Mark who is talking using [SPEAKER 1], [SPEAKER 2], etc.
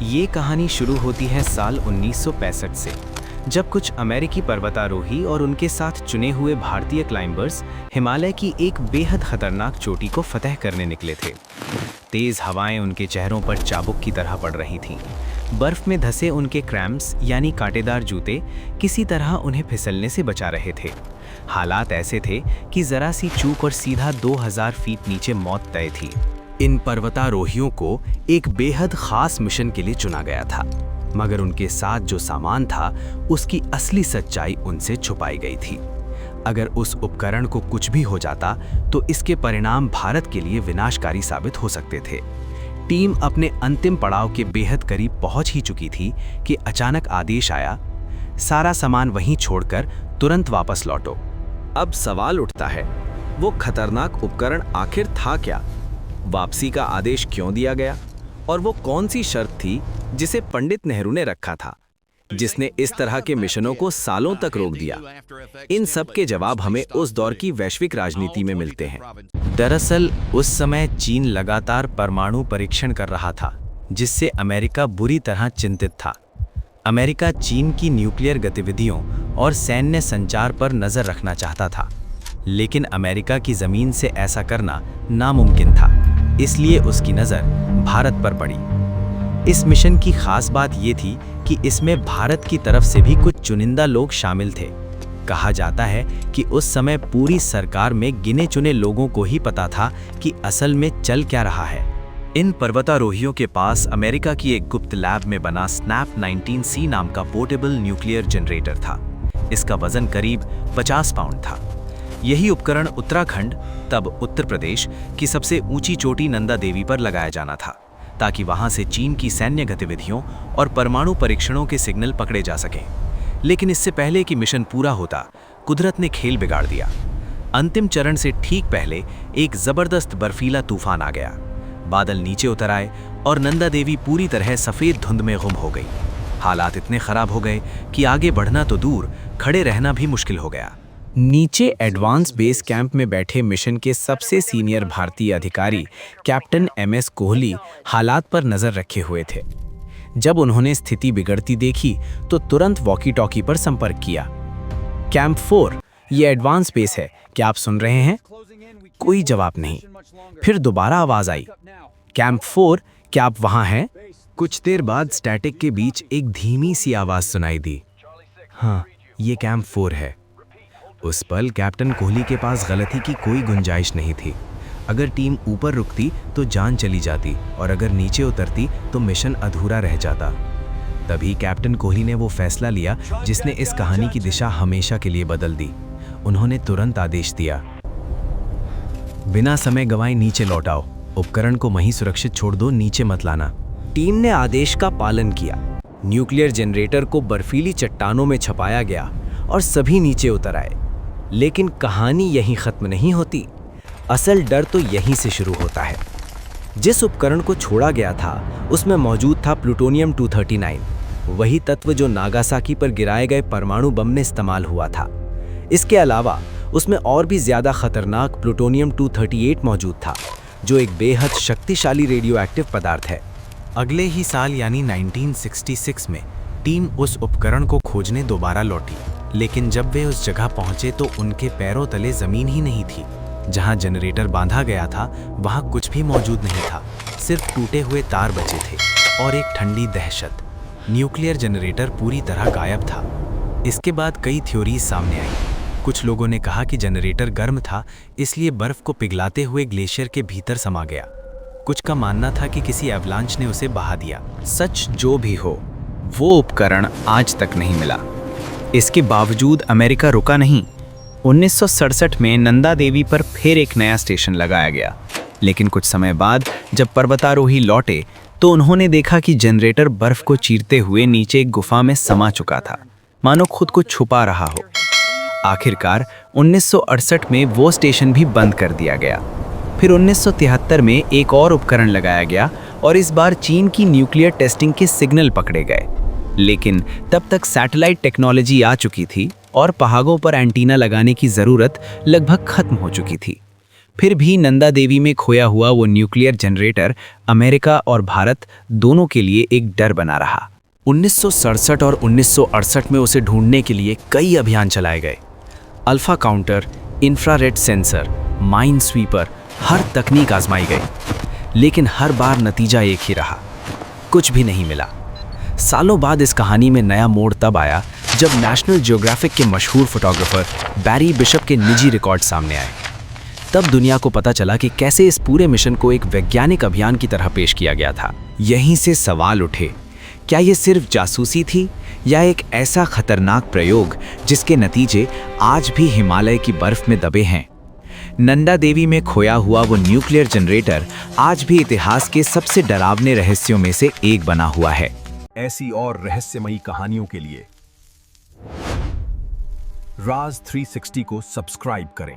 [SPEAKER 1] ये कहानी शुरू होती है साल 1965 से, जब कुछ अमेरिकी पर्वतारोही और उनके साथ चुने हुए भारतीय क्लाइंबर्स हिमालय की एक बेहद खतरनाक चोटी को फतह करने निकले थे। तेज हवाएं उनके चेहरों पर चाबुक की तरह पड़ रही थीं। बर्फ में धंसे उनके क्रैम्प्स यानी कांटेदार जूते किसी तरह उन्हें फिसलने से बचा रहे थे। हालात ऐसे थे कि जरा सी चूक और सीधा 2000 फीट नीचे मौत तय थी। इन पर्वतारोहियों को एक बेहद खास मिशन के लिए चुना गया था, मगर उनके साथ जो सामान था उसकी असली सच्चाई उनसे छुपाई गई थी। अगर उस उपकरण को कुछ भी हो जाता तो इसके परिणाम भारत के लिए विनाशकारी साबित हो सकते थे। टीम अपने अंतिम पड़ाव के बेहद करीब पहुंच ही चुकी थी कि अचानक आदेश आया, सारा सामान वहीं छोड़कर तुरंत वापस लौटो। अब सवाल उठता है, वो खतरनाक उपकरण आखिर था क्या? वापसी का आदेश क्यों दिया गया? और वो कौन सी शर्त थी जिसे पंडित नेहरू ने रखा था, जिसने इस तरह के मिशनों को सालों तक रोक दिया? इन सब के जवाब हमें उस दौर की वैश्विक राजनीति में मिलते हैं। दरअसल उस समय चीन लगातार परमाणु परीक्षण कर रहा था, जिससे अमेरिका बुरी तरह चिंतित था। अमेरिका चीन की न्यूक्लियर गतिविधियों और सैन्य संचार पर नजर रखना चाहता था, लेकिन अमेरिका की जमीन से ऐसा करना नामुमकिन था। इसलिए उसकी नज़र भारत पर पड़ी। इस मिशन की खास बात ये थी कि इसमें भारत की तरफ से भी कुछ चुनिंदा लोग शामिल थे। कहा जाता है कि उस समय पूरी सरकार में गिने चुने लोगों को ही पता था कि असल में चल क्या रहा है। इन पर्वतारोहियों के पास अमेरिका की एक गुप्त लैब में बना स्नैप 19C नाम का पोर्टेबल न्यूक्लियर जनरेटर था। इसका वजन करीब 50 पाउंड था। यही उपकरण उत्तराखंड, तब उत्तर प्रदेश की सबसे ऊंची चोटी नंदा देवी पर लगाया जाना था, ताकि वहां से चीन की सैन्य गतिविधियों और परमाणु परीक्षणों के सिग्नल पकड़े जा सकें। लेकिन इससे पहले कि मिशन पूरा होता, कुदरत ने खेल बिगाड़ दिया। अंतिम चरण से ठीक पहले एक जबरदस्त बर्फीला तूफान आ गया। बादल नीचे उतर आए और नंदा देवी पूरी तरह सफेद धुंध में गुम हो गई। हालात इतने खराब हो गए कि आगे बढ़ना तो दूर, खड़े रहना भी मुश्किल हो गया। नीचे एडवांस बेस कैंप में बैठे मिशन के सबसे सीनियर भारतीय अधिकारी कैप्टन MS कोहली हालात पर नजर रखे हुए थे। जब उन्होंने स्थिति बिगड़ती देखी तो तुरंत वॉकी टॉकी पर संपर्क किया। कैंप 4, ये एडवांस बेस है, क्या आप सुन रहे हैं? कोई जवाब नहीं। फिर दोबारा आवाज आई, कैंप 4, क्या आप वहां हैं? कुछ देर बाद स्टैटिक के बीच एक धीमी सी आवाज सुनाई दी, हाँ, ये कैंप 4 है। उस पल कैप्टन कोहली के पास गलती की कोई गुंजाइश नहीं थी। अगर टीम ऊपर रुकती तो जान चली जाती, और अगर नीचे उतरती तो मिशन अधूरा रह जाता। तभी कैप्टन कोहली ने वो फैसला लिया जिसने इस कहानी की दिशा हमेशा के लिए बदल दी। उन्होंने तुरंत आदेश दिया, बिना समय गंवाए नीचे लौट आओ, उपकरण को वहीं सुरक्षित छोड़ दो, नीचे मत लाना। टीम ने आदेश का पालन किया। न्यूक्लियर जनरेटर को बर्फीली चट्टानों में छपाया गया और सभी नीचे उतर आए। लेकिन कहानी यहीं खत्म नहीं होती। असल डर तो यहीं से शुरू होता है। जिस उपकरण को छोड़ा गया था उसमें मौजूद था प्लूटोनियम 239, वही तत्व जो नागासाकी पर गिराए गए परमाणु बम में इस्तेमाल हुआ था। इसके अलावा उसमें और भी ज्यादा खतरनाक प्लूटोनियम 238 मौजूद था, जो एक बेहद शक्तिशाली रेडियो एक्टिव पदार्थ है। अगले ही साल यानी 1966 में टीम उस उपकरण को खोजने दोबारा लौटी। लेकिन जब वे उस जगह पहुंचे तो उनके पैरों तले जमीन ही नहीं थी। जहां जनरेटर बांधा गया था वहां कुछ भी मौजूद नहीं था, सिर्फ टूटे हुए तार बचे थे और एक ठंडी दहशत। न्यूक्लियर जनरेटर पूरी तरह गायब था। इसके बाद कई थ्योरीज सामने आई। कुछ लोगों ने कहा कि जनरेटर गर्म था, इसलिए बर्फ को पिघलाते हुए ग्लेशियर के भीतर समा गया। कुछ का मानना था कि किसी एवलांच ने उसे बहा दिया। सच जो भी हो, वो उपकरण आज तक नहीं मिला। इसके बावजूद अमेरिका रुका नहीं। 1967 में नंदा देवी पर फिर एक नया स्टेशन लगाया गया। लेकिन कुछ समय बाद जब पर्वतारोही लौटे तो उन्होंने देखा कि जनरेटर बर्फ को चीरते हुए नीचे एक गुफा में समा चुका था, मानो खुद को छुपा रहा हो। आखिरकार 1968 में वो स्टेशन भी बंद कर दिया गया। फिर 1973 में एक और उपकरण लगाया गया और इस बार चीन की न्यूक्लियर टेस्टिंग के सिग्नल पकड़े गए। लेकिन तब तक सैटेलाइट टेक्नोलॉजी आ चुकी थी और पहाड़ों पर एंटीना लगाने की ज़रूरत लगभग खत्म हो चुकी थी। फिर भी नंदा देवी में खोया हुआ वो न्यूक्लियर जनरेटर अमेरिका और भारत दोनों के लिए एक डर बना रहा। 1967 और 1968 में उसे ढूंढने के लिए कई अभियान चलाए गए। Alpha counter, infrared sensor, mine sweeper, हर तकनीक आजमाई गई, लेकिन हर बार नतीजा एक ही रहा, कुछ भी नहीं मिला। सालों बाद इस कहानी में नया मोड़ तब आया जब नेशनल ज्योग्राफिक के मशहूर फोटोग्राफर बैरी बिशप के निजी रिकॉर्ड सामने आए। तब दुनिया को पता चला कि कैसे इस पूरे मिशन को एक वैज्ञानिक अभियान की तरह पेश किया गया था। यहीं से सवाल उठे, क्या ये सिर्फ जासूसी थी या एक ऐसा खतरनाक प्रयोग जिसके नतीजे आज भी हिमालय की बर्फ में दबे हैं? नंदा देवी में खोया हुआ वो न्यूक्लियर जनरेटर आज भी इतिहास के सबसे डरावने रहस्यों में से एक बना हुआ है।
[SPEAKER 2] ऐसी और रहस्यमयी कहानियों के लिए राज 360 को सब्सक्राइब करें।